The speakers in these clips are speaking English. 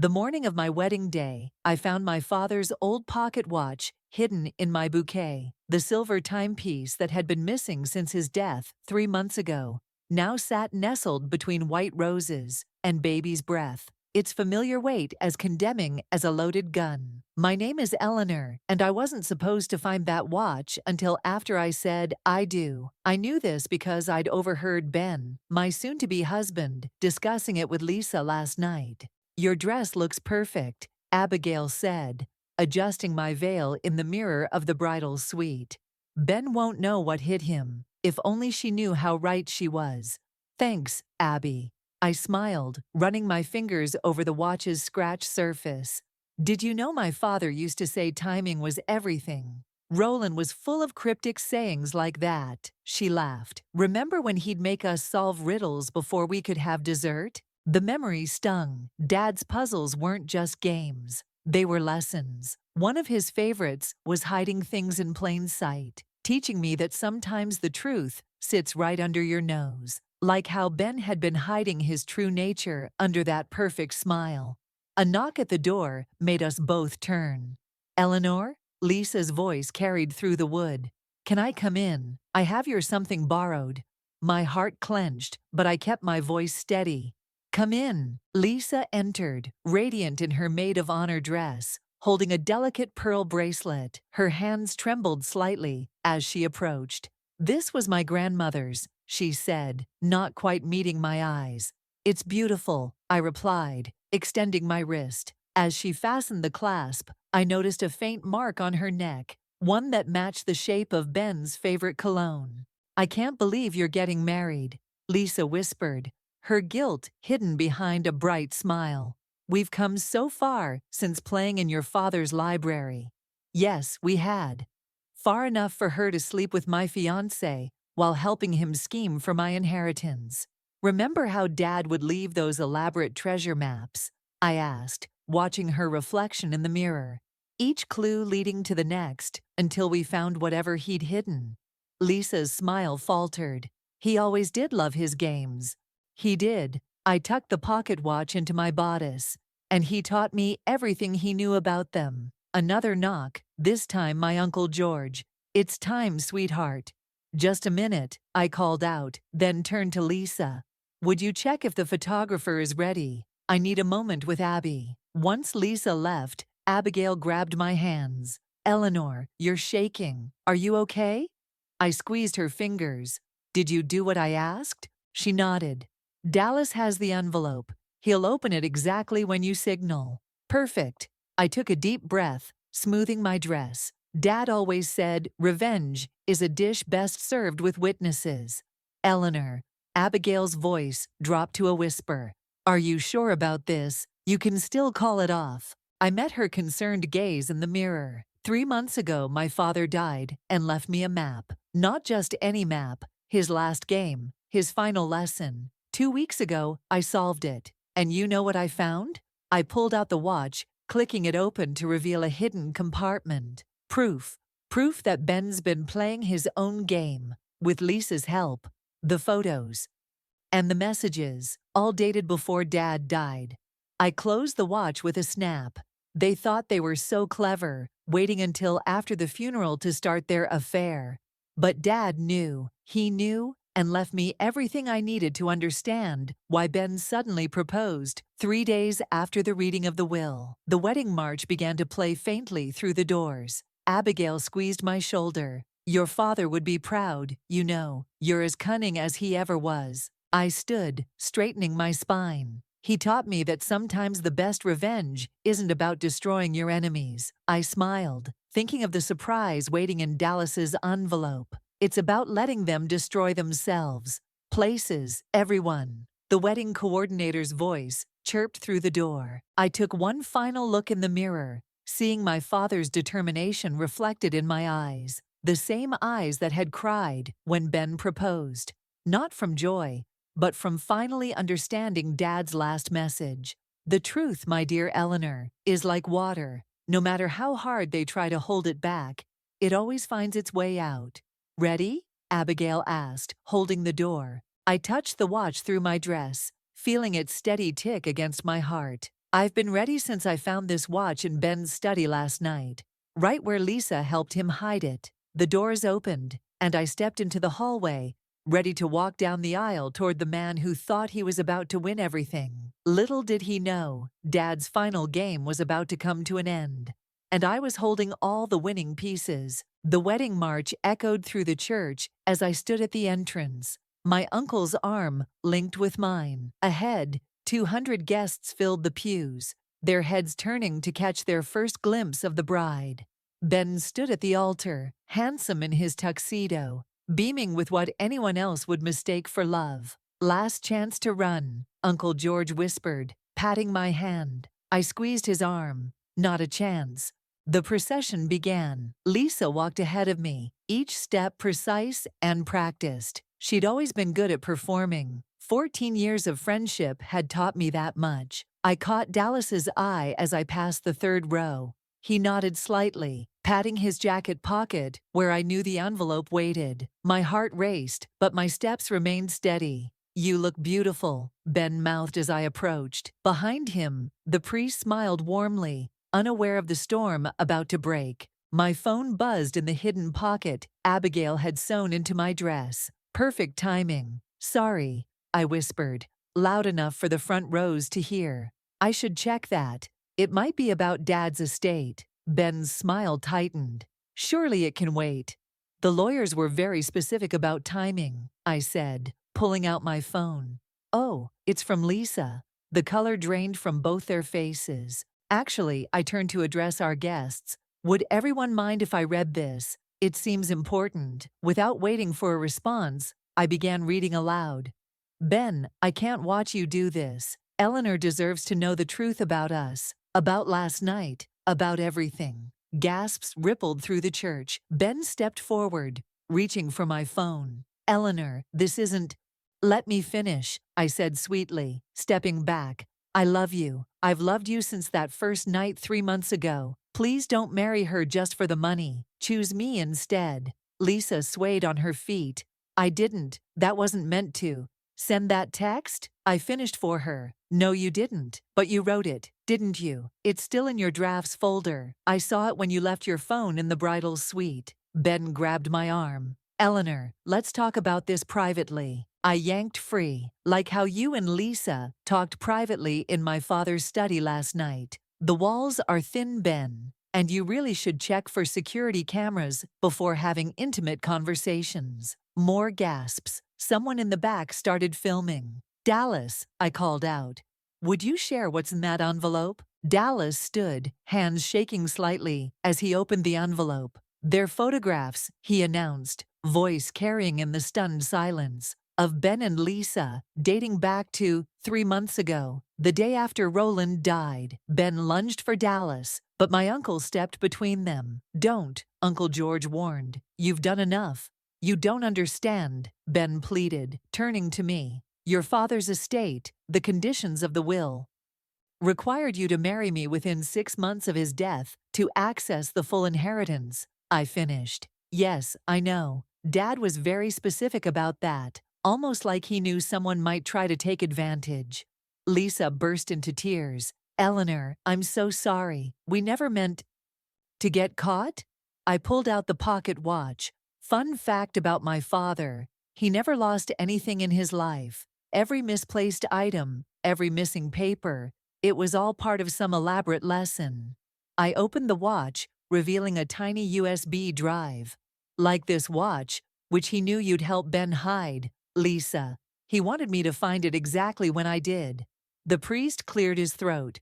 The morning of my wedding day, I found my father's old pocket watch hidden in my bouquet. The silver timepiece that had been missing since his death 3 months ago now sat nestled between white roses and baby's breath, its familiar weight as condemning as a loaded gun. My name is Eleanor, and I wasn't supposed to find that watch until after I said I do. I knew this because I'd overheard Ben, my soon-to-be husband, discussing it with Lisa last night. "Your dress looks perfect," Abigail said, adjusting my veil in the mirror of the bridal suite. Ben won't know what hit him. If only she knew how right she was. "Thanks, Abby." I smiled, running my fingers over the watch's scratched surface. "Did you know my father used to say timing was everything?" Roland was full of cryptic sayings like that, she laughed. "Remember when he'd make us solve riddles before we could have dessert?" The memory stung. Dad's puzzles weren't just games. They were lessons. One of his favorites was hiding things in plain sight, teaching me that sometimes the truth sits right under your nose, like how Ben had been hiding his true nature under that perfect smile. A knock at the door made us both turn. "Eleanor?" Lisa's voice carried through the wood. "Can I come in? I have your something borrowed." My heart clenched, but I kept my voice steady. "Come in." Lisa entered, radiant in her maid of honor dress, holding a delicate pearl bracelet. Her hands trembled slightly as she approached. "This was my grandmother's," she said, not quite meeting my eyes. "It's beautiful," I replied, extending my wrist. As she fastened the clasp, I noticed a faint mark on her neck, one that matched the shape of Ben's favorite cologne. "I can't believe you're getting married," Lisa whispered, her guilt hidden behind a bright smile. "We've come so far since playing in your father's library." Yes, we had. Far enough for her to sleep with my fiancé while helping him scheme for my inheritance. "Remember how Dad would leave those elaborate treasure maps?" I asked, watching her reflection in the mirror. "Each clue leading to the next, until we found whatever he'd hidden." Lisa's smile faltered. "He always did love his games." "He did." I tucked the pocket watch into my bodice, "and he taught me everything he knew about them." Another knock, this time my Uncle George. "It's time, sweetheart." "Just a minute," I called out, then turned to Lisa. "Would you check if the photographer is ready? I need a moment with Abby." Once Lisa left, Abigail grabbed my hands. "Eleanor, you're shaking. Are you okay?" I squeezed her fingers. "Did you do what I asked?" She nodded. "Dallas has the envelope. He'll open it exactly when you signal." "Perfect." I took a deep breath, smoothing my dress. Dad always said, "Revenge is a dish best served with witnesses." "Eleanor," Abigail's voice dropped to a whisper. "Are you sure about this? You can still call it off." I met her concerned gaze in the mirror. 3 months ago, my father died and left me a map. Not just any map, his last game, his final lesson. 2 weeks ago, I solved it. And you know what I found? I pulled out the watch, clicking it open to reveal a hidden compartment. Proof. Proof that Ben's been playing his own game, with Lisa's help. The photos. And the messages, all dated before Dad died. I closed the watch with a snap. They thought they were so clever, waiting until after the funeral to start their affair. But Dad knew. He knew, and left me everything I needed to understand why Ben suddenly proposed 3 days after the reading of the will. The wedding march began to play faintly through the doors. Abigail squeezed my shoulder. "Your father would be proud, you know. You're as cunning as he ever was." I stood, straightening my spine. "He taught me that sometimes the best revenge isn't about destroying your enemies." I smiled, thinking of the surprise waiting in Dallas's envelope. "It's about letting them destroy themselves, places, everyone." The wedding coordinator's voice chirped through the door. I took one final look in the mirror, seeing my father's determination reflected in my eyes. The same eyes that had cried when Ben proposed. Not from joy, but from finally understanding Dad's last message. "The truth, my dear Eleanor, is like water. No matter how hard they try to hold it back, it always finds its way out." "Ready?" Abigail asked, holding the door. I touched the watch through my dress, feeling its steady tick against my heart. I've been ready since I found this watch in Ben's study last night, right where Lisa helped him hide it. The doors opened, and I stepped into the hallway, ready to walk down the aisle toward the man who thought he was about to win everything. Little did he know, Dad's final game was about to come to an end. And I was holding all the winning pieces. The wedding march echoed through the church as I stood at the entrance, my uncle's arm linked with mine. Ahead, 200 guests filled the pews, their heads turning to catch their first glimpse of the bride. Ben stood at the altar, handsome in his tuxedo, beaming with what anyone else would mistake for love. "Last chance to run," Uncle George whispered, patting my hand. I squeezed his arm. Not a chance. The procession began. Lisa walked ahead of me, each step precise and practiced. She'd always been good at performing. 14 years of friendship had taught me that much. I caught Dallas's eye as I passed the third row. He nodded slightly, patting his jacket pocket where I knew the envelope waited. My heart raced, but my steps remained steady. "You look beautiful," Ben mouthed as I approached. Behind him, the priest smiled warmly, unaware of the storm about to break. My phone buzzed in the hidden pocket Abigail had sewn into my dress. Perfect timing. "Sorry," I whispered, loud enough for the front rows to hear. "I should check that. It might be about Dad's estate." Ben's smile tightened. "Surely it can wait." "The lawyers were very specific about timing," I said, pulling out my phone. "Oh, it's from Lisa." The color drained from both their faces. Actually, I turned to address our guests. "Would everyone mind if I read this? It seems important." Without waiting for a response, I began reading aloud. "Ben, I can't watch you do this. Eleanor deserves to know the truth about us, about last night, about everything." Gasps rippled through the church. Ben stepped forward, reaching for my phone. "Eleanor, this isn't—" "Let me finish," I said sweetly, stepping back. "I love you. I've loved you since that first night 3 months ago. Please don't marry her just for the money. Choose me instead." Lisa swayed on her feet. "I didn't. That wasn't meant to. Send that text?" I finished for her. "No, you didn't. But you wrote it, didn't you? It's still in your drafts folder. I saw it when you left your phone in the bridal suite." Ben grabbed my arm. "Eleanor, let's talk about this privately." I yanked free, like how you and Lisa talked privately in my father's study last night. "The walls are thin, Ben, and you really should check for security cameras before having intimate conversations." More gasps. Someone in the back started filming. "Dallas," I called out. "Would you share what's in that envelope?" Dallas stood, hands shaking slightly, as he opened the envelope. "They're photographs," he announced, voice carrying in the stunned silence, "of Ben and Lisa, dating back to 3 months ago, the day after Roland died." Ben lunged for Dallas, but my uncle stepped between them. "Don't," Uncle George warned. "You've done enough." "You don't understand," Ben pleaded, turning to me. "Your father's estate, the conditions of the will, required you to marry me within 6 months of his death to access the full inheritance," I finished. "Yes, I know. Dad was very specific about that, almost like he knew someone might try to take advantage." Lisa burst into tears. "Eleanor, I'm so sorry. We never meant—" "To get caught?" I pulled out the pocket watch. Fun fact about my father: he never lost anything in his life. Every misplaced item, every missing paper, it was all part of some elaborate lesson. I opened the watch, revealing a tiny USB drive. "Like this watch, which he knew you'd help Ben hide, Lisa. He wanted me to find it exactly when I did." The priest cleared his throat.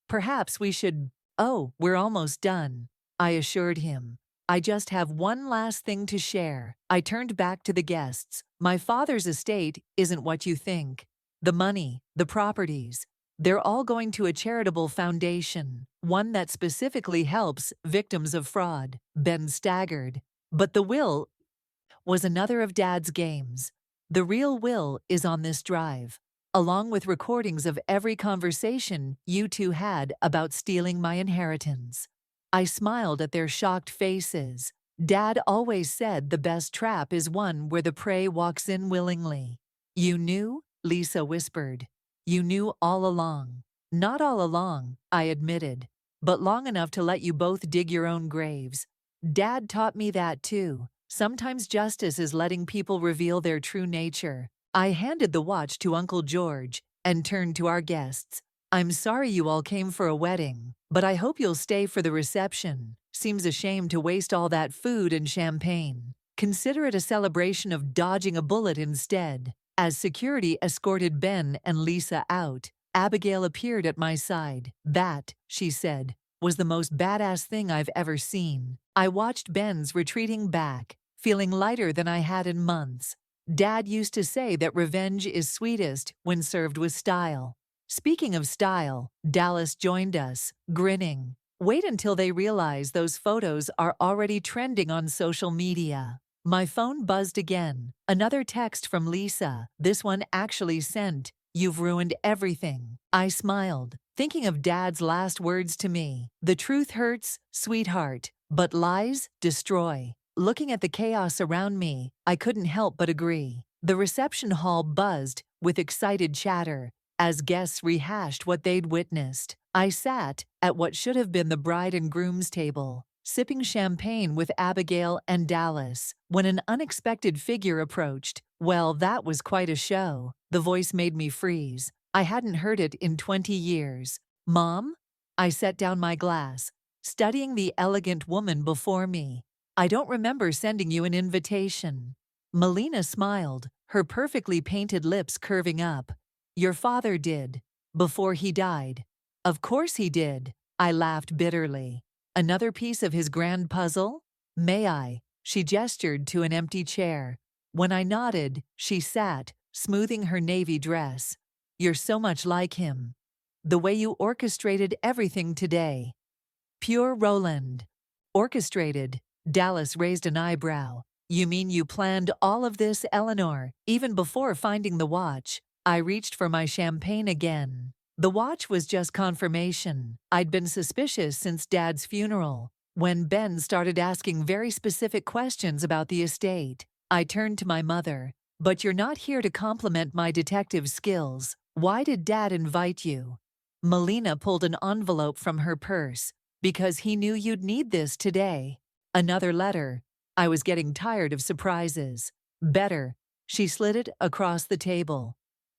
"Perhaps we should—" "Oh, we're almost done," I assured him. "I just have one last thing to share." I turned back to the guests. "My father's estate isn't what you think. The money, the properties, they're all going to a charitable foundation, one that specifically helps victims of fraud." Ben staggered. "But the will was another of Dad's games. The real will is on this drive, along with recordings of every conversation you two had about stealing my inheritance." I smiled at their shocked faces. "Dad always said the best trap is one where the prey walks in willingly." "You knew?" Lisa whispered. "You knew all along." Not all along, I admitted, but long enough to let you both dig your own graves. Dad taught me that too. Sometimes justice is letting people reveal their true nature. I handed the watch to Uncle George and turned to our guests. I'm sorry you all came for a wedding, but I hope you'll stay for the reception. Seems a shame to waste all that food and champagne. Consider it a celebration of dodging a bullet instead. As security escorted Ben and Lisa out, Abigail appeared at my side. That, she said, was the most badass thing I've ever seen. I watched Ben's retreating back, feeling lighter than I had in months. Dad used to say that revenge is sweetest when served with style. Speaking of style, Dallas joined us, grinning. Wait until they realize those photos are already trending on social media. My phone buzzed again. Another text from Lisa. This one actually sent, "You've ruined everything." I smiled, thinking of Dad's last words to me. The truth hurts, sweetheart, but lies destroy. Looking at the chaos around me, I couldn't help but agree. The reception hall buzzed with excited chatter as guests rehashed what they'd witnessed. I sat at what should have been the bride and groom's table, sipping champagne with Abigail and Dallas, when an unexpected figure approached. Well, that was quite a show. The voice made me freeze. I hadn't heard it in 20 years. "Mom?" I set down my glass, studying the elegant woman before me. "I don't remember sending you an invitation." Melina smiled, her perfectly painted lips curving up. "Your father did. Before he died." "Of course he did." I laughed bitterly. "Another piece of his grand puzzle?" "May I?" She gestured to an empty chair. When I nodded, she sat, smoothing her navy dress. "You're so much like him. The way you orchestrated everything today." Pure Roland. Orchestrated? Dallas raised an eyebrow. "You mean you planned all of this, Eleanor, even before finding the watch?" I reached for my champagne again. The watch was just confirmation. I'd been suspicious since Dad's funeral. When Ben started asking very specific questions about the estate, I turned to my mother. "But you're not here to compliment my detective skills. Why did Dad invite you?" Melina pulled an envelope from her purse. "Because he knew you'd need this today." Another letter. I was getting tired of surprises. "Better." She slid it across the table.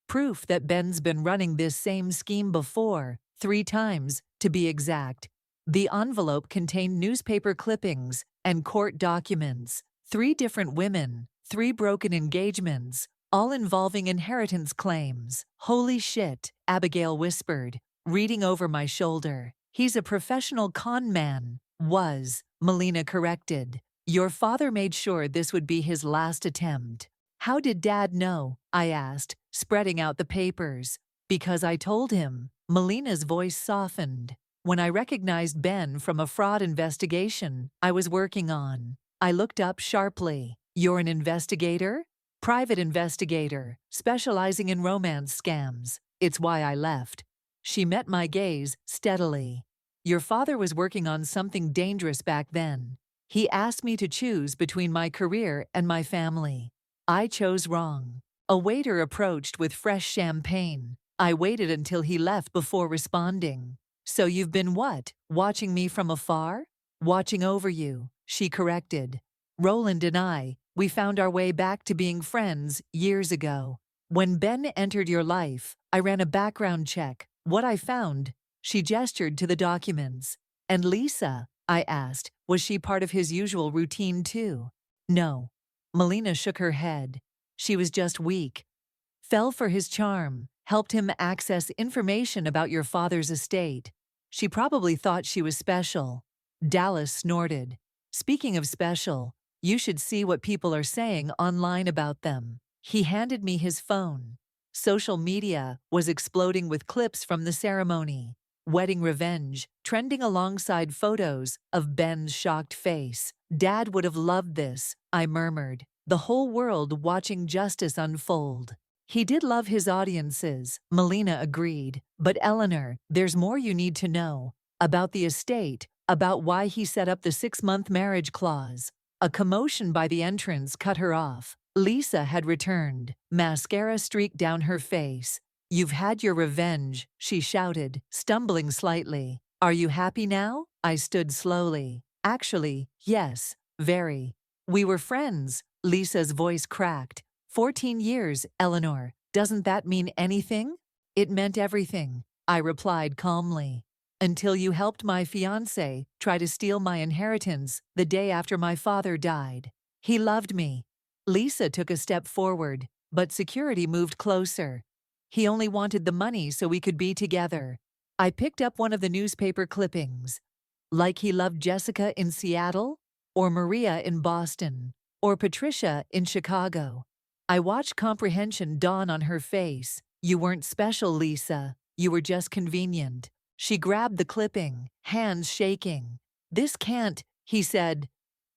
"Proof that Ben's been running this same scheme before, 3 times, to be exact." The envelope contained newspaper clippings and court documents. 3 different women, 3 broken engagements, all involving inheritance claims. "Holy shit," Abigail whispered, reading over my shoulder. "He's a professional con man." "Was," Melina corrected. "Your father made sure this would be his last attempt." "How did Dad know?" I asked, spreading out the papers. "Because I told him." Melina's voice softened. "When I recognized Ben from a fraud investigation I was working on." I looked up sharply. "You're an investigator?" "Private investigator, specializing in romance scams. It's why I left." She met my gaze steadily. "Your father was working on something dangerous back then. He asked me to choose between my career and my family. I chose wrong." A waiter approached with fresh champagne. I waited until he left before responding. "So you've been what? Watching me from afar?" "Watching over you," she corrected. "Roland and we found our way back to being friends years ago. When Ben entered your life, I ran a background check. What I found," she gestured to the documents. "And Lisa?" I asked. "Was she part of his usual routine too?" "No." Melina shook her head. "She was just weak. Fell for his charm, helped him access information about your father's estate. She probably thought she was special." Dallas snorted. "Speaking of special, you should see what people are saying online about them." He handed me his phone. Social media was exploding with clips from the ceremony. Wedding revenge, trending alongside photos of Ben's shocked face. "Dad would have loved this," I murmured. "The whole world watching justice unfold." "He did love his audiences," Melina agreed. "But Eleanor, there's more you need to know. About the estate, about why he set up the 6-month marriage clause." A commotion by the entrance cut her off. Lisa had returned, mascara streaked down her face. "You've had your revenge," she shouted, stumbling slightly. "Are you happy now?" I stood slowly. "Actually, yes, very. We were friends," Lisa's voice cracked. 14 years, Eleanor. Doesn't that mean anything?" "It meant everything," I replied calmly. "Until you helped my fiancé try to steal my inheritance the day after my father died. He loved me." Lisa took a step forward, but security moved closer. "He only wanted the money so we could be together." I picked up one of the newspaper clippings. "Like he loved Jessica in Seattle? Or Maria in Boston? Or Patricia in Chicago?" I watched comprehension dawn on her face. "You weren't special, Lisa. You were just convenient." She grabbed the clipping, hands shaking. "This can't," he said.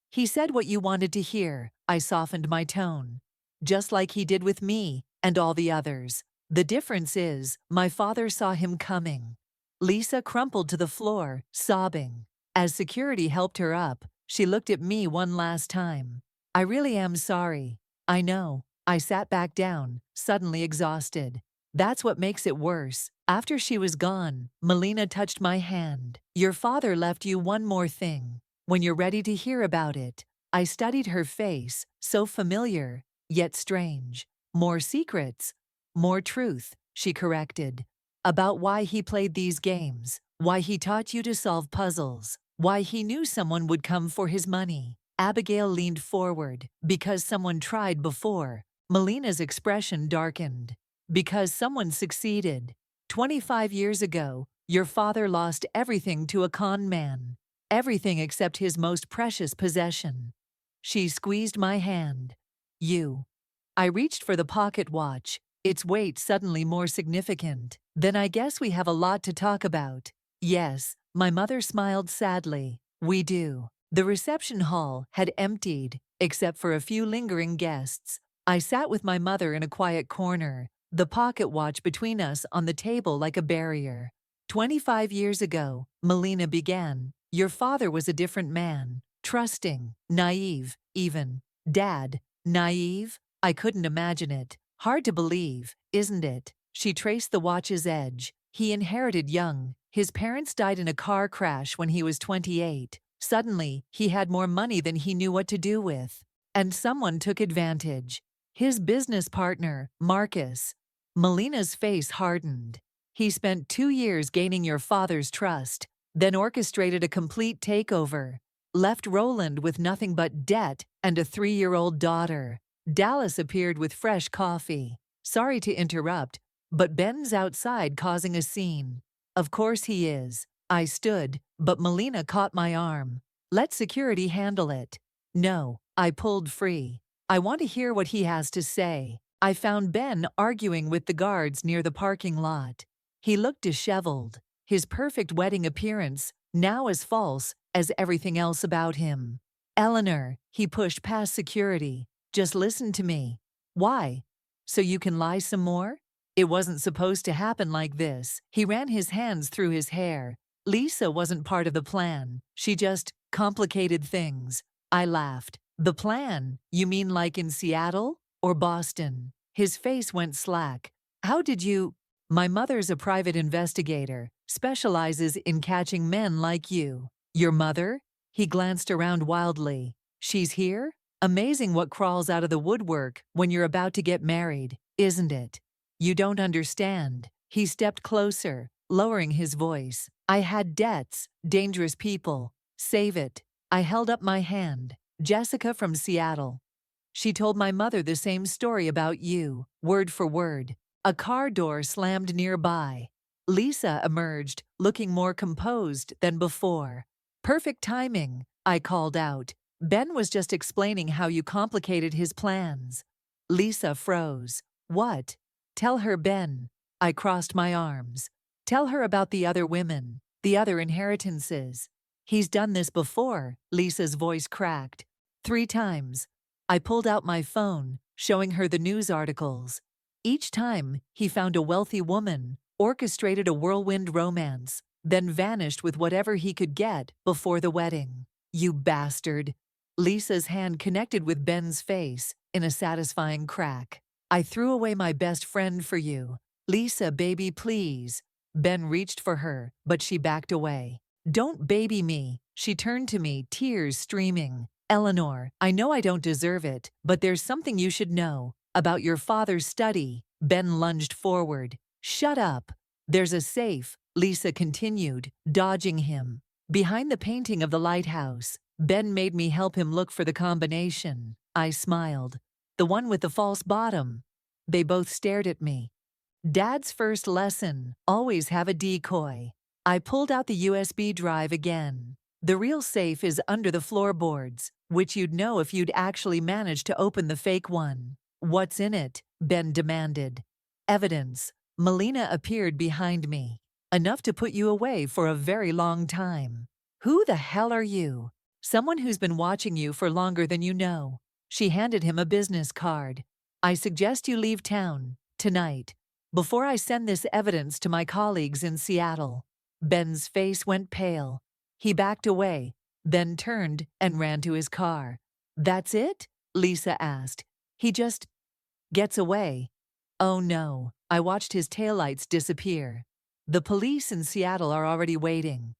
"He said what you wanted to hear." I softened my tone. "Just like he did with me and all the others. The difference is, my father saw him coming." Lisa crumpled to the floor, sobbing. As security helped her up, she looked at me one last time. "I really am sorry." "I know." I sat back down, suddenly exhausted. That's what makes it worse. After she was gone, Melina touched my hand. "Your father left you one more thing. When you're ready to hear about it." I studied her face, so familiar, yet strange. "More secrets." "More truth," she corrected. "About why he played these games, why he taught you to solve puzzles, why he knew someone would come for his money." Abigail leaned forward. "Because someone tried before." Melina's expression darkened. "Because someone succeeded. 25 years ago, your father lost everything to a con man. Everything except his most precious possession." She squeezed my hand. "You." I reached for the pocket watch, its weight suddenly more significant. "Then I guess we have a lot to talk about." "Yes," my mother smiled sadly. "We do." The reception hall had emptied, except for a few lingering guests. I sat with my mother in a quiet corner, the pocket watch between us on the table like a barrier. 25 years ago, Melina began, your father was a different man. Trusting, naive, even. Dad, naive? I couldn't imagine it. Hard to believe, isn't it? She traced the watch's edge. He inherited young. His parents died in a car crash when he was 28. Suddenly, he had more money than he knew what to do with. And someone took advantage. His business partner, Marcus. Melina's face hardened. He spent 2 years gaining your father's trust, then orchestrated a complete takeover. Left Roland with nothing but debt and a 3-year-old daughter. Dallas appeared with fresh coffee. "Sorry to interrupt, but Ben's outside causing a scene." "Of course he is." I stood, but Melina caught my arm. "Let security handle it." "No." I pulled free. "I want to hear what he has to say." I found Ben arguing with the guards near the parking lot. He looked disheveled, his perfect wedding appearance now as false as everything else about him. "Eleanor," he pushed past security, "just listen to me." "Why? So you can lie some more?" "It wasn't supposed to happen like this." He ran his hands through his hair. "Lisa wasn't part of the plan. She just complicated things." I laughed. "The plan? You mean like in Seattle? Or Boston?" His face went slack. "How did you—" "My mother's a private investigator, specializes in catching men like you." "Your mother?" He glanced around wildly. "She's here? Amazing what crawls out of the woodwork when you're about to get married, isn't it?" "You don't understand." He stepped closer, lowering his voice. "I had debts, dangerous people. Save it." I held up my hand. "Jessica from Seattle. She told my mother the same story about you, word for word." A car door slammed nearby. Lisa emerged, looking more composed than before. "Perfect timing," I called out. "Ben was just explaining how you complicated his plans." Lisa froze. "What?" "Tell her, Ben." I crossed my arms. "Tell her about the other women, the other inheritances." "He's done this before," Lisa's voice cracked. 3 times. I pulled out my phone, showing her the news articles. Each time, he found a wealthy woman, orchestrated a whirlwind romance, then vanished with whatever he could get before the wedding. "You bastard." Lisa's hand connected with Ben's face in a satisfying crack. "I threw away my best friend for you." Lisa, baby, please. Ben reached for her, but she backed away. Don't baby me. She turned to me, tears streaming. Eleanor, I know I don't deserve it, but there's something you should know. About your father's study. Ben lunged forward. Shut up. There's a safe, Lisa continued, dodging him. Behind the painting of the lighthouse. Ben made me help him look for the combination. I smiled. The one with the false bottom. They both stared at me. Dad's first lesson, always have a decoy. I pulled out the USB drive again. The real safe is under the floorboards, which you'd know if you'd actually managed to open the fake one. What's in it? Ben demanded. Evidence. Melina appeared behind me. Enough to put you away for a very long time. Who the hell are you? Someone who's been watching you for longer than you know. She handed him a business card. I suggest you leave town, tonight, before I send this evidence to my colleagues in Seattle. Ben's face went pale. He backed away, then turned and ran to his car. That's it? Lisa asked. He just gets away. Oh no, I watched his taillights disappear. The police in Seattle are already waiting.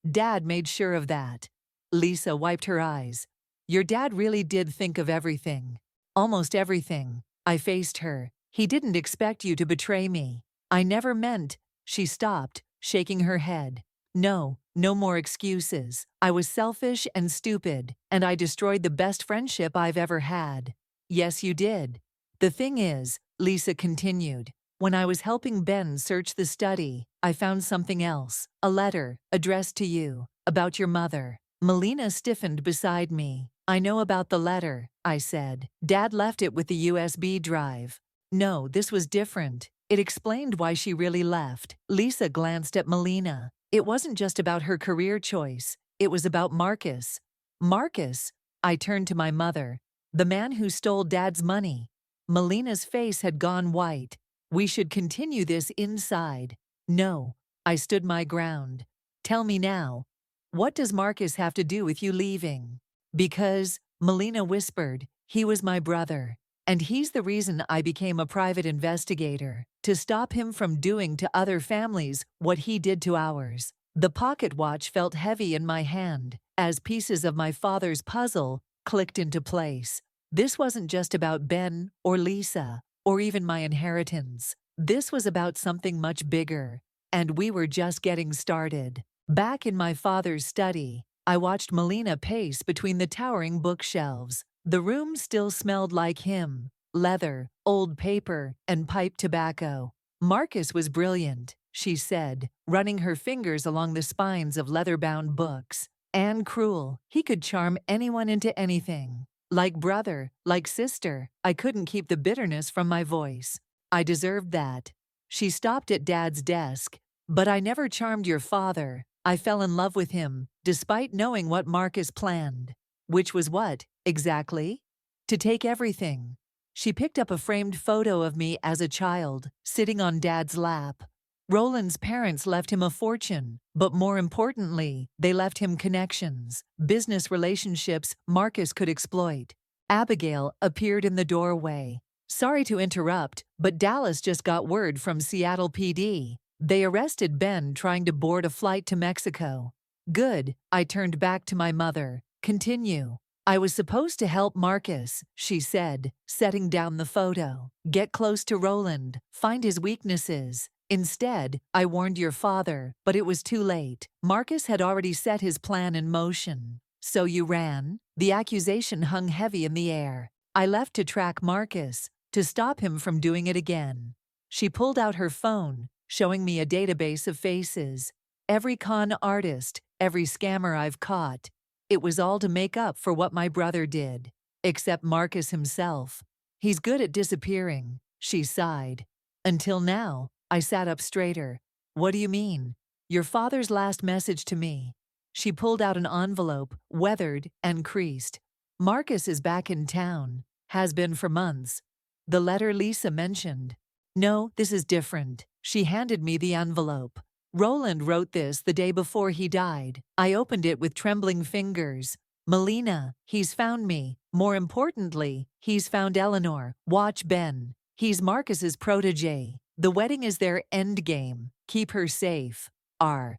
Dad made sure of that. Lisa wiped her eyes. Your dad really did think of everything. Almost everything. I faced her. He didn't expect you to betray me. I never meant. She stopped, shaking her head. No more excuses. I was selfish and stupid, and I destroyed the best friendship I've ever had. Yes, you did. The thing is, Lisa continued, when I was helping Ben search the study, I found something else. A letter, addressed to you, about your mother. Melina stiffened beside me. I know about the letter, I said. Dad left it with the USB drive. No, this was different. It explained why she really left. Lisa glanced at Melina. It wasn't just about her career choice. It was about Marcus. Marcus? I turned to my mother. The man who stole Dad's money. Melina's face had gone white. We should continue this inside. No. I stood my ground. Tell me now. What does Marcus have to do with you leaving? Because, Melina whispered, he was my brother. And he's the reason I became a private investigator, to stop him from doing to other families what he did to ours. The pocket watch felt heavy in my hand, as pieces of my father's puzzle clicked into place. This wasn't just about Ben or Lisa, or even my inheritance. This was about something much bigger, and we were just getting started. Back in my father's study, I watched Melina pace between the towering bookshelves. The room still smelled like him, leather, old paper, and pipe tobacco. Marcus was brilliant, she said, running her fingers along the spines of leather-bound books. And cruel, he could charm anyone into anything. Like brother, like sister, I couldn't keep the bitterness from my voice. I deserved that. She stopped at Dad's desk. But I never charmed your father. I fell in love with him, despite knowing what Marcus planned. Which was what, exactly? To take everything. She picked up a framed photo of me as a child, sitting on Dad's lap. Roland's parents left him a fortune, but more importantly, they left him connections, business relationships Marcus could exploit. Abigail appeared in the doorway. Sorry to interrupt, but Dallas just got word from Seattle PD. They arrested Ben trying to board a flight to Mexico. Good, I turned back to my mother. Continue. I was supposed to help Marcus, she said, setting down the photo. Get close to Roland, find his weaknesses. Instead, I warned your father, but it was too late. Marcus had already set his plan in motion. So you ran? The accusation hung heavy in the air. I left to track Marcus, to stop him from doing it again. She pulled out her phone, showing me a database of faces. Every con artist, every scammer I've caught. It was all to make up for what my brother did. Except Marcus himself. He's good at disappearing, she sighed. Until now, I sat up straighter. What do you mean? Your father's last message to me. She pulled out an envelope, weathered and creased. Marcus is back in town. Has been for months. The letter Lisa mentioned. No, this is different. She handed me the envelope. Roland wrote this the day before he died. I opened it with trembling fingers. Melina, he's found me. More importantly, he's found Eleanor. Watch Ben. He's Marcus's protege. The wedding is their end game. Keep her safe. R.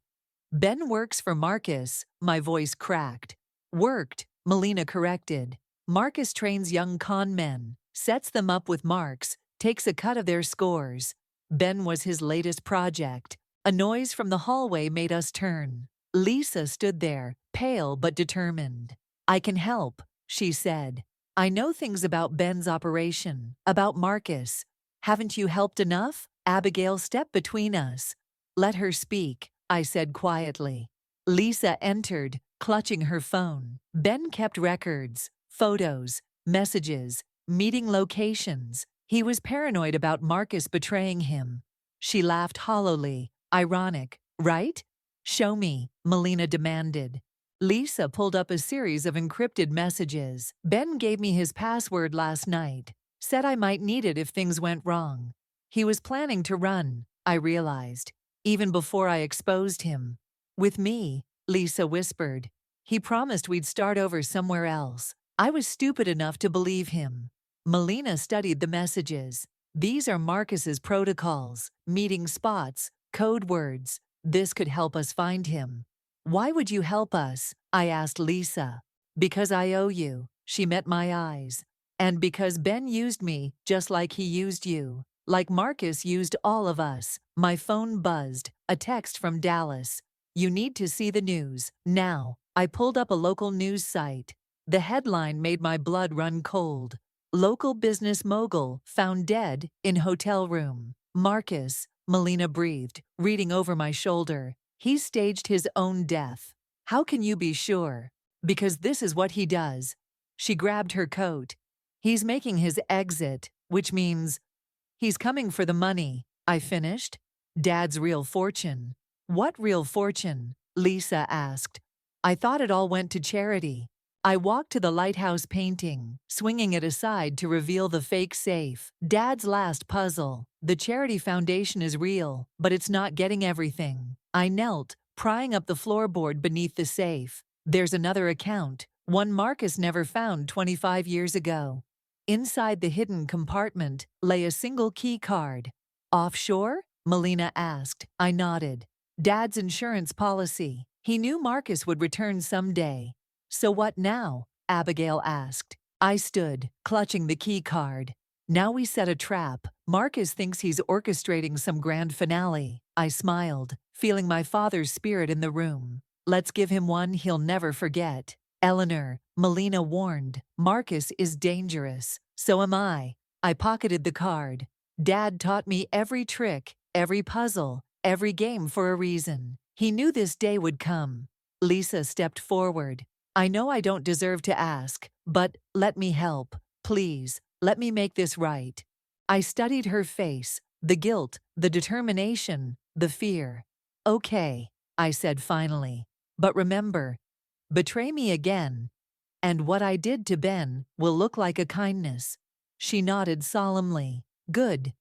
Ben works for Marcus, my voice cracked. Worked, Melina corrected. Marcus trains young con men, sets them up with marks, takes a cut of their scores. Ben was his latest project. A noise from the hallway made us turn. Lisa stood there, pale but determined. I can help, she said. I know things about Ben's operation, about Marcus. Haven't you helped enough? Abigail stepped between us. Let her speak, I said quietly. Lisa entered, clutching her phone. Ben kept records, photos, messages, meeting locations. He was paranoid about Marcus betraying him. She laughed hollowly. Ironic, right? Show me, Melina demanded. Lisa pulled up a series of encrypted messages. Ben gave me his password last night. Said I might need it if things went wrong. He was planning to run, I realized, even before I exposed him. With me, Lisa whispered. He promised we'd start over somewhere else. I was stupid enough to believe him. Melina studied the messages. These are Marcus's protocols, meeting spots, code words. This could help us find him. Why would you help us? I asked Lisa. Because I owe you. She met my eyes. And because Ben used me just like he used you. Like Marcus used all of us. My phone buzzed. A text from Dallas. You need to see the news, now. I pulled up a local news site. The headline made my blood run cold. Local business mogul found dead in hotel room. Marcus, Melina breathed, reading over my shoulder. He staged his own death. How can you be sure? Because this is what he does. She grabbed her coat. He's making his exit, which means he's coming for the money, I finished. Dad's real fortune. What real fortune? Lisa asked. I thought it all went to charity. I walked to the lighthouse painting, swinging it aside to reveal the fake safe. Dad's last puzzle. The charity foundation is real, but it's not getting everything. I knelt, prying up the floorboard beneath the safe. There's another account, one Marcus never found 25 years ago. Inside the hidden compartment lay a single key card. Offshore? Melina asked. I nodded. Dad's insurance policy. He knew Marcus would return someday. So what now? Abigail asked. I stood, clutching the key card. Now we set a trap. Marcus thinks he's orchestrating some grand finale. I smiled, feeling my father's spirit in the room. Let's give him one he'll never forget. Eleanor, Melina warned, Marcus is dangerous. So am I. I pocketed the card. Dad taught me every trick, every puzzle, every game for a reason. He knew this day would come. Lisa stepped forward. I know I don't deserve to ask, but let me help. Please, let me make this right. I studied her face, the guilt, the determination, the fear. Okay, I said finally. But remember, betray me again, and what I did to Ben will look like a kindness. She nodded solemnly. Good.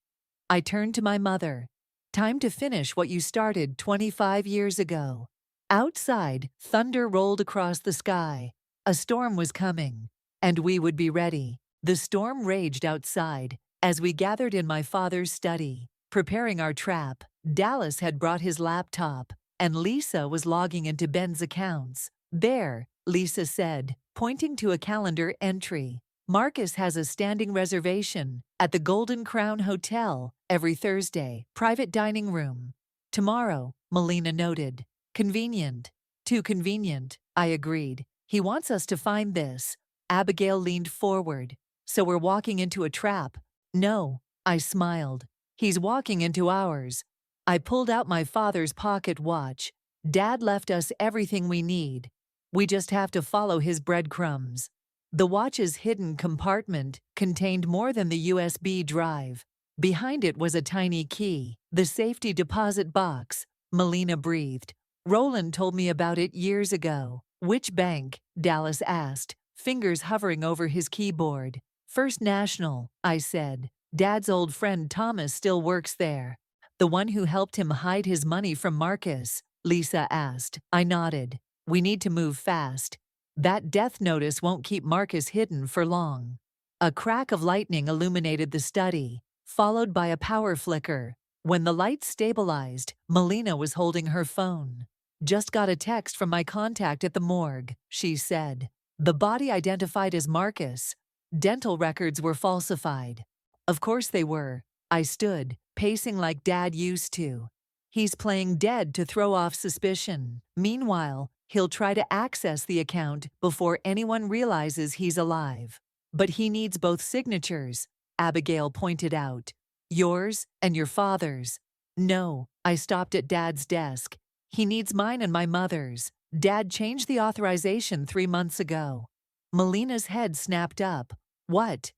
I turned to my mother. Time to finish what you started 25 years ago. Outside, thunder rolled across the sky. A storm was coming, and we would be ready. The storm raged outside as we gathered in my father's study, preparing our trap. Dallas had brought his laptop, and Lisa was logging into Ben's accounts. There, Lisa said, pointing to a calendar entry. Marcus has a standing reservation at the Golden Crown Hotel every Thursday, private dining room. Tomorrow, Melina noted. Convenient. Too convenient, I agreed. He wants us to find this. Abigail leaned forward. So we're walking into a trap. No, I smiled. He's walking into ours. I pulled out my father's pocket watch. Dad left us everything we need. We just have to follow his breadcrumbs. The watch's hidden compartment contained more than the USB drive. Behind it was a tiny key, the safety deposit box. Melina breathed. Roland told me about it years ago. Which bank? Dallas asked, fingers hovering over his keyboard. First National, I said. Dad's old friend Thomas still works there. The one who helped him hide his money from Marcus? Lisa asked. I nodded. We need to move fast. That death notice won't keep Marcus hidden for long. A crack of lightning illuminated the study, followed by a power flicker. When the lights stabilized, Melina was holding her phone. Just got a text from my contact at the morgue, she said. The body identified as Marcus. Dental records were falsified. Of course they were. I stood, pacing like Dad used to. He's playing dead to throw off suspicion. Meanwhile, he'll try to access the account before anyone realizes he's alive. But he needs both signatures, Abigail pointed out. Yours and your father's. No, I stopped at Dad's desk. He needs mine and my mother's. Dad changed the authorization 3 months ago. Melina's head snapped up. What?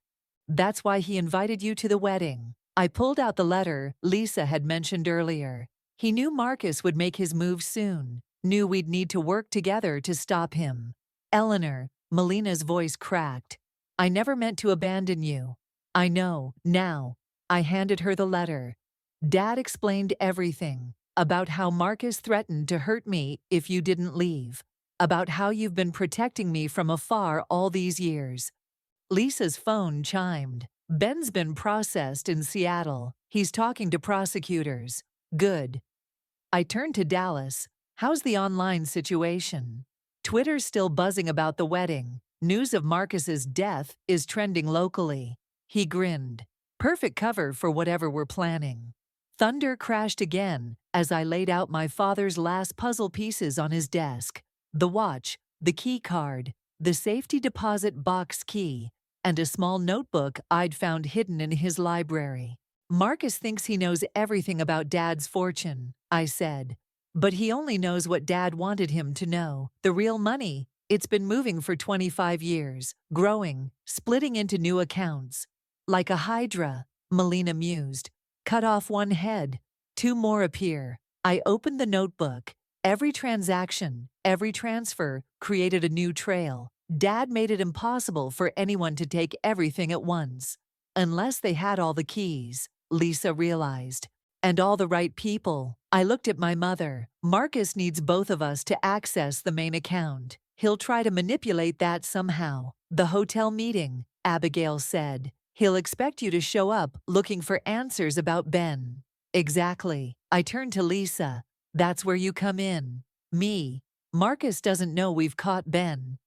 That's why he invited you to the wedding. I pulled out the letter Lisa had mentioned earlier. He knew Marcus would make his move soon, knew we'd need to work together to stop him. Eleanor, Melina's voice cracked. I never meant to abandon you. I know, now. I handed her the letter. Dad explained everything. About how Marcus threatened to hurt me if you didn't leave. About how you've been protecting me from afar all these years. Lisa's phone chimed. Ben's been processed in Seattle. He's talking to prosecutors. Good. I turned to Dallas. How's the online situation? Twitter's still buzzing about the wedding. News of Marcus's death is trending locally. He grinned. Perfect cover for whatever we're planning. Thunder crashed again as I laid out my father's last puzzle pieces on his desk. The watch, the key card, the safety deposit box key, and a small notebook I'd found hidden in his library. Marcus thinks he knows everything about Dad's fortune, I said. But he only knows what Dad wanted him to know. The real money. It's been moving for 25 years, growing, splitting into new accounts. Like a hydra, Melina mused. Cut off one head. 2 more appear. I opened the notebook. Every transaction, every transfer created a new trail. Dad made it impossible for anyone to take everything at once. Unless they had all the keys, Lisa realized. And all the right people. I looked at my mother. Marcus needs both of us to access the main account. He'll try to manipulate that somehow. The hotel meeting, Abigail said. He'll expect you to show up looking for answers about Ben. Exactly. I turned to Lisa. That's where you come in. Me. Marcus doesn't know we've caught Ben.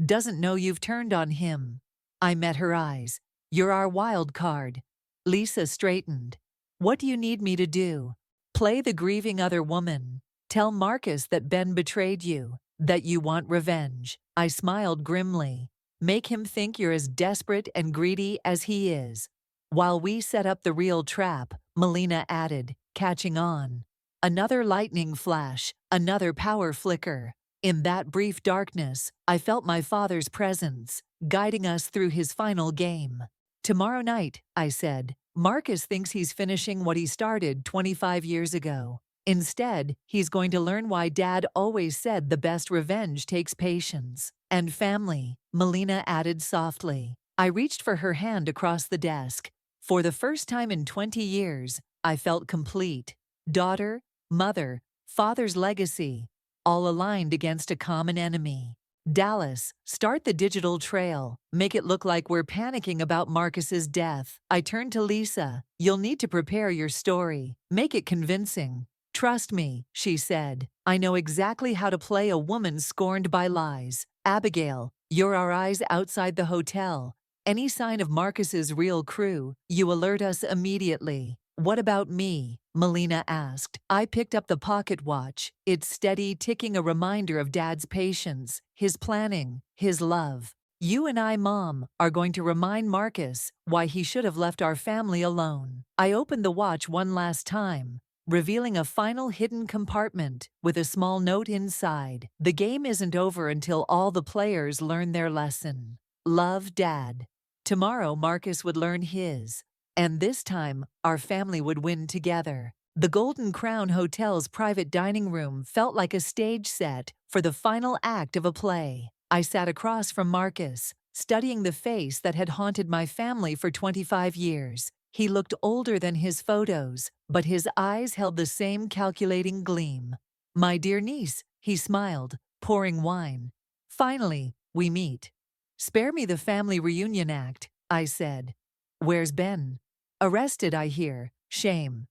Doesn't know you've turned on him. I met her eyes. You're our wild card. Lisa straightened. What do you need me to do? Play the grieving other woman. Tell Marcus that Ben betrayed you, that you want revenge. I smiled grimly. Make him think you're as desperate and greedy as he is. While we set up the real trap, Melina added, catching on. Another lightning flash, another power flicker. In that brief darkness, I felt my father's presence, guiding us through his final game. Tomorrow night, I said, Marcus thinks he's finishing what he started 25 years ago. Instead, he's going to learn why Dad always said the best revenge takes patience. And family, Melina added softly. I reached for her hand across the desk. For the first time in 20 years, I felt complete. Daughter, mother, father's legacy, all aligned against a common enemy. Dallas, start the digital trail. Make it look like we're panicking about Marcus's death. I turned to Lisa. You'll need to prepare your story. Make it convincing. Trust me, she said. I know exactly how to play a woman scorned by lies. Abigail, you're our eyes outside the hotel. Any sign of Marcus's real crew, you alert us immediately. What about me? Melina asked. I picked up the pocket watch, its steady ticking a reminder of Dad's patience, his planning, his love. You and I, Mom, are going to remind Marcus why he should have left our family alone. I opened the watch one last time, revealing a final hidden compartment with a small note inside. The game isn't over until all the players learn their lesson. Love, Dad. Tomorrow, Marcus would learn his. And this time, our family would win together. The Golden Crown Hotel's private dining room felt like a stage set for the final act of a play. I sat across from Marcus, studying the face that had haunted my family for 25 years. He looked older than his photos, but his eyes held the same calculating gleam. My dear niece, he smiled, pouring wine. Finally, we meet. Spare me the family reunion act, I said. Where's Ben? Arrested, I hear. Shame.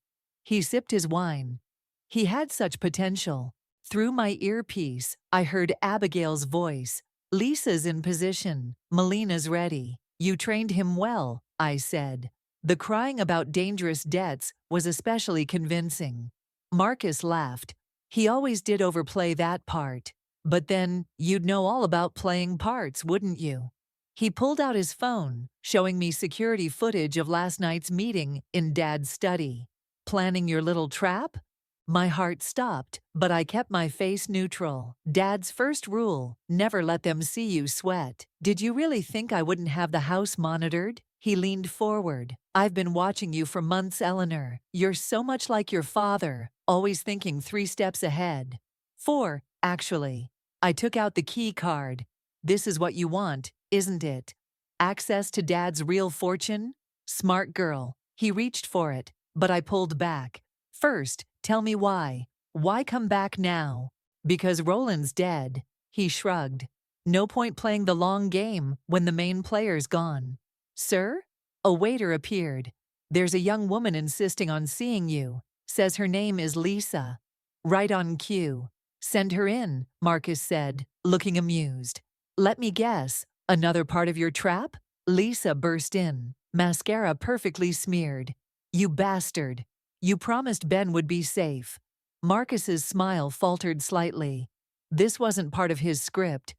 He sipped his wine. He had such potential. Through my earpiece, I heard Abigail's voice. Lisa's in position. Melina's ready. You trained him well, I said. The crying about dangerous debts was especially convincing. Marcus laughed. He always did overplay that part. But then, you'd know all about playing parts, wouldn't you? He pulled out his phone, showing me security footage of last night's meeting in Dad's study. Planning your little trap? My heart stopped, but I kept my face neutral. Dad's first rule, never let them see you sweat. Did you really think I wouldn't have the house monitored? He leaned forward. I've been watching you for months, Eleanor. You're so much like your father, always thinking 3 steps ahead. 4, actually. I took out the key card. This is what you want, isn't it? Access to Dad's real fortune? Smart girl. He reached for it, but I pulled back. First, tell me why. Why come back now? Because Roland's dead. He shrugged. No point playing the long game when the main player's gone. Sir? A waiter appeared. There's a young woman insisting on seeing you. Says her name is Lisa. Right on cue. Send her in, Marcus said, looking amused. Let me guess, another part of your trap? Lisa burst in, mascara perfectly smeared. You bastard. You promised Ben would be safe. Marcus's smile faltered slightly. This wasn't part of his script.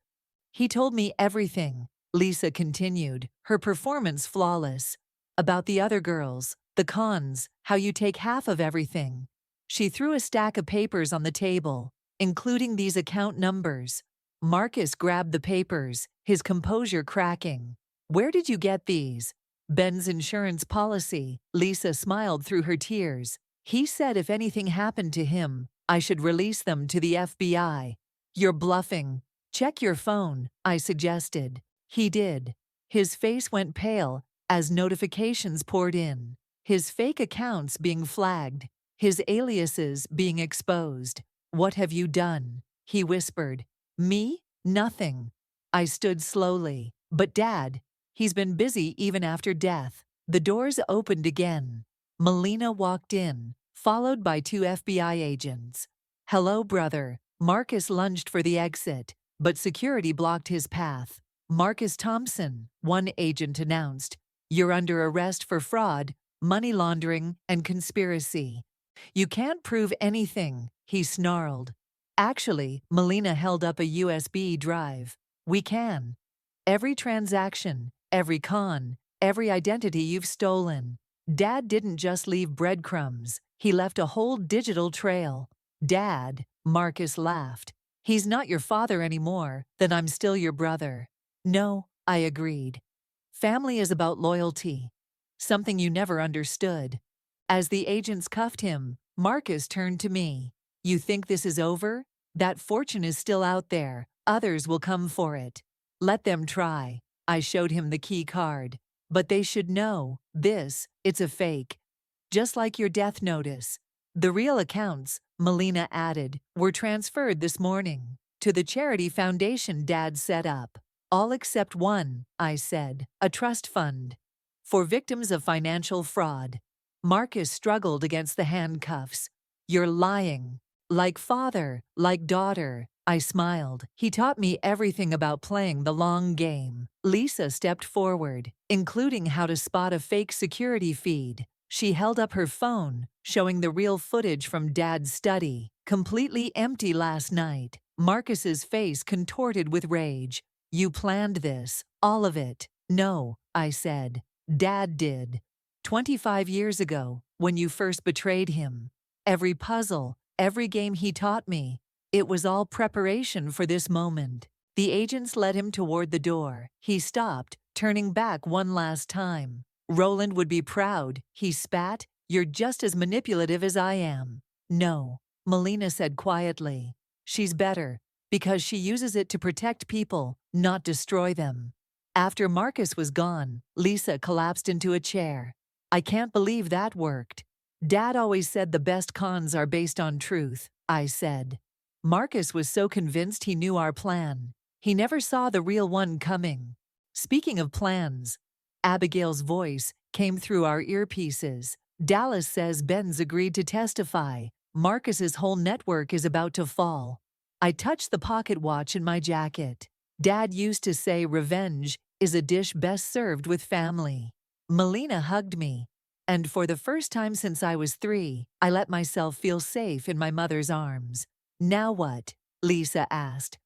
He told me everything, Lisa continued, her performance flawless. About the other girls, the cons, how you take half of everything. She threw a stack of papers on the table, including these account numbers. Marcus grabbed the papers, his composure cracking. Where did you get these? Ben's insurance policy. Lisa smiled through her tears. He said if anything happened to him, I should release them to the FBI. You're bluffing. Check your phone, I suggested. He did. His face went pale as notifications poured in. His fake accounts being flagged. His aliases being exposed. What have you done? He whispered. Me? Nothing. I stood slowly. But Dad, he's been busy even after death. The doors opened again. Melina walked in, followed by 2 FBI agents. Hello, brother. Marcus lunged for the exit, but security blocked his path. Marcus Thompson, one agent announced. You're under arrest for fraud, money laundering, and conspiracy. You can't prove anything, he snarled. Actually, Melina held up a USB drive. We can. Every transaction, every con, every identity you've stolen. Dad didn't just leave breadcrumbs. He left a whole digital trail. Dad, Marcus laughed. He's not your father anymore, then I'm still your brother. No, I agreed. Family is about loyalty. Something you never understood. As the agents cuffed him, Marcus turned to me. You think this is over? That fortune is still out there. Others will come for it. Let them try. I showed him the key card. But they should know, it's a fake. Just like your death notice. The real accounts, Melina added, were transferred this morning to the charity foundation Dad set up. All except one, I said, a trust fund. For victims of financial fraud. Marcus struggled against the handcuffs. You're lying. Like father, like daughter. I smiled. He taught me everything about playing the long game. Lisa stepped forward, including how to spot a fake security feed. She held up her phone, showing the real footage from Dad's study, completely empty last night. Marcus's face contorted with rage. You planned this, all of it. No, I said. Dad did. 25 years ago, when you first betrayed him. Every puzzle, every game he taught me, it was all preparation for this moment. The agents led him toward the door. He stopped, turning back one last time. Roland would be proud, he spat. You're just as manipulative as I am. No, Melina said quietly. She's better, because she uses it to protect people, not destroy them. After Marcus was gone, Lisa collapsed into a chair. I can't believe that worked. Dad always said the best cons are based on truth, I said. Marcus was so convinced he knew our plan. He never saw the real one coming. Speaking of plans, Abigail's voice came through our earpieces. Dallas says Ben's agreed to testify. Marcus's whole network is about to fall. I touch the pocket watch in my jacket. Dad used to say revenge is a dish best served with family. Melina hugged me. And for the first time since I was 3, I let myself feel safe in my mother's arms. Now what? Lisa asked.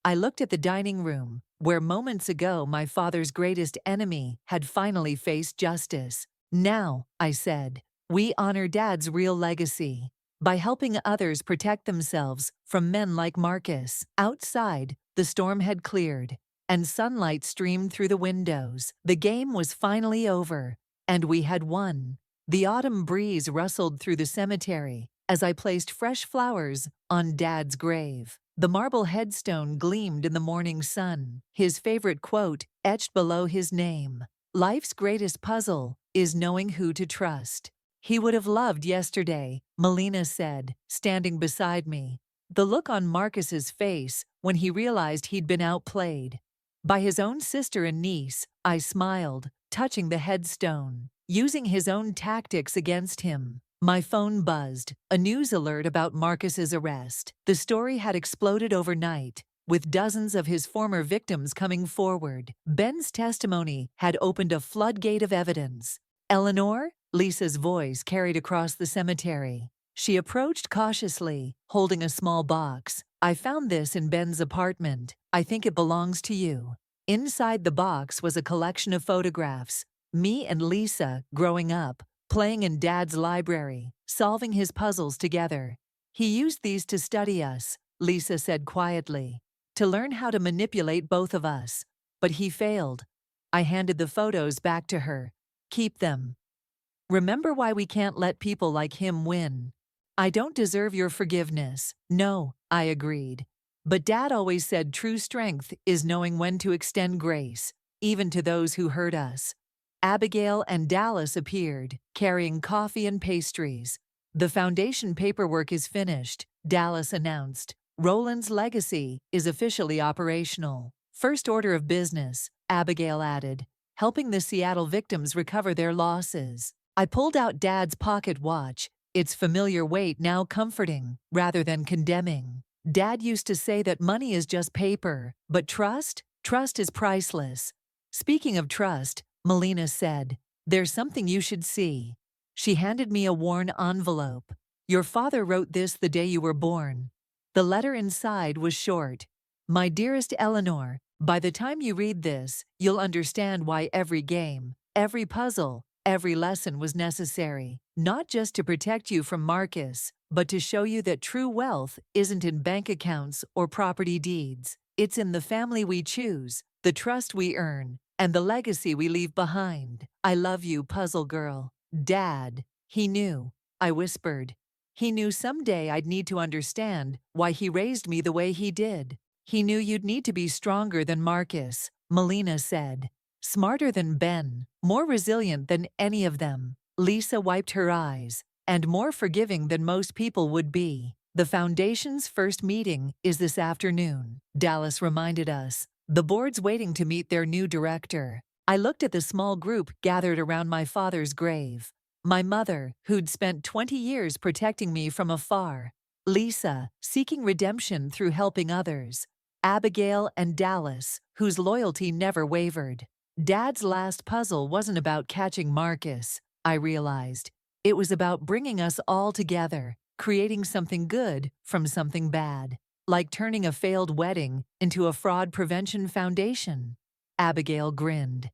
I looked at the dining room, where moments ago my father's greatest enemy had finally faced justice. Now, I said, we honor Dad's real legacy by helping others protect themselves from men like Marcus. Outside, the storm had cleared, and sunlight streamed through the windows. The game was finally over, and we had won. The autumn breeze rustled through the cemetery as I placed fresh flowers on Dad's grave. The marble headstone gleamed in the morning sun, his favorite quote etched below his name. Life's greatest puzzle is knowing who to trust. He would have loved yesterday, Melina said, standing beside me. The look on Marcus's face when he realized he'd been outplayed by his own sister and niece. I smiled, touching the headstone, using his own tactics against him. My phone buzzed, a news alert about Marcus's arrest. The story had exploded overnight, with dozens of his former victims coming forward. Ben's testimony had opened a floodgate of evidence. Eleanor? Lisa's voice carried across the cemetery. She approached cautiously, holding a small box. I found this in Ben's apartment. I think it belongs to you. Inside the box was a collection of photographs. Me and Lisa, growing up, playing in Dad's library, solving his puzzles together. He used these to study us, Lisa said quietly, to learn how to manipulate both of us. But he failed. I handed the photos back to her. Keep them. Remember why we can't let people like him win. I don't deserve your forgiveness. No, I agreed. But Dad always said true strength is knowing when to extend grace, even to those who hurt us. Abigail and Dallas appeared, carrying coffee and pastries. The foundation paperwork is finished, Dallas announced. Roland's legacy is officially operational. First order of business, Abigail added, helping the Seattle victims recover their losses. I pulled out Dad's pocket watch, its familiar weight now comforting rather than condemning. Dad used to say that money is just paper, but trust is priceless. Speaking of trust, Melina said, there's something you should see. She handed me a worn envelope. Your father wrote this the day you were born. The letter inside was short. My dearest Eleanor, by the time you read this, you'll understand why every game, every puzzle, every lesson was necessary, not just to protect you from Marcus, but to show you that true wealth isn't in bank accounts or property deeds. It's in the family we choose, the trust we earn, and the legacy we leave behind. I love you, puzzle girl. Dad. He knew. I whispered. He knew someday I'd need to understand why he raised me the way he did. He knew you'd need to be stronger than Marcus, Melina said. Smarter than Ben, more resilient than any of them. Lisa wiped her eyes. And more forgiving than most people would be. The Foundation's first meeting is this afternoon, Dallas reminded us. The board's waiting to meet their new director. I looked at the small group gathered around my father's grave. My mother, who'd spent 20 years protecting me from afar. Lisa, seeking redemption through helping others. Abigail and Dallas, whose loyalty never wavered. Dad's last puzzle wasn't about catching Marcus, I realized. It was about bringing us all together, creating something good from something bad, like turning a failed wedding into a fraud prevention foundation. Abigail grinned.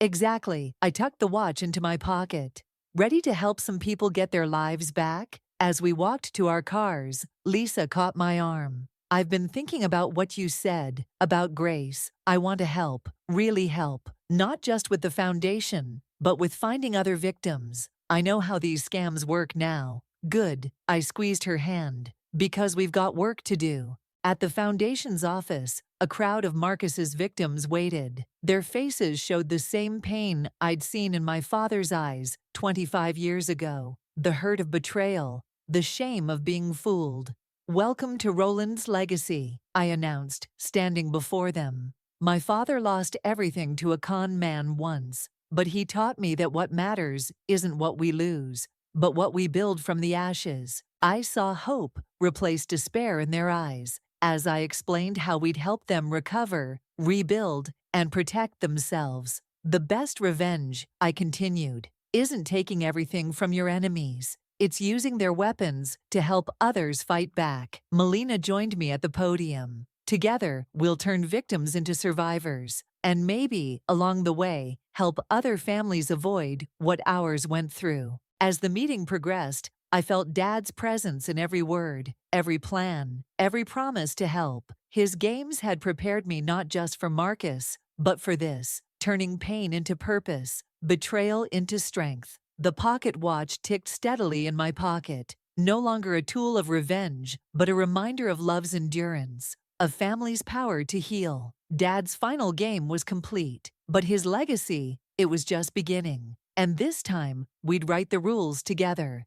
Exactly. I tucked the watch into my pocket. Ready to help some people get their lives back? As we walked to our cars, Lisa caught my arm. I've been thinking about what you said, about grace. I want to help, really help, not just with the foundation, but with finding other victims. I know how these scams work now. Good. I squeezed her hand. Because we've got work to do. At the Foundation's office, a crowd of Marcus's victims waited. Their faces showed the same pain I'd seen in my father's eyes 25 years ago. The hurt of betrayal, the shame of being fooled. Welcome to Roland's legacy, I announced, standing before them. My father lost everything to a con man once, but he taught me that what matters isn't what we lose, but what we build from the ashes. I saw hope replace despair in their eyes as I explained how we'd help them recover, rebuild, and protect themselves. The best revenge, I continued, isn't taking everything from your enemies. It's using their weapons to help others fight back. Melina joined me at the podium. Together, we'll turn victims into survivors, and maybe, along the way, help other families avoid what ours went through. As the meeting progressed, I felt Dad's presence in every word, every plan, every promise to help. His games had prepared me not just for Marcus, but for this, turning pain into purpose, betrayal into strength. The pocket watch ticked steadily in my pocket, no longer a tool of revenge, but a reminder of love's endurance, of family's power to heal. Dad's final game was complete, but his legacy, it was just beginning. And this time, we'd write the rules together.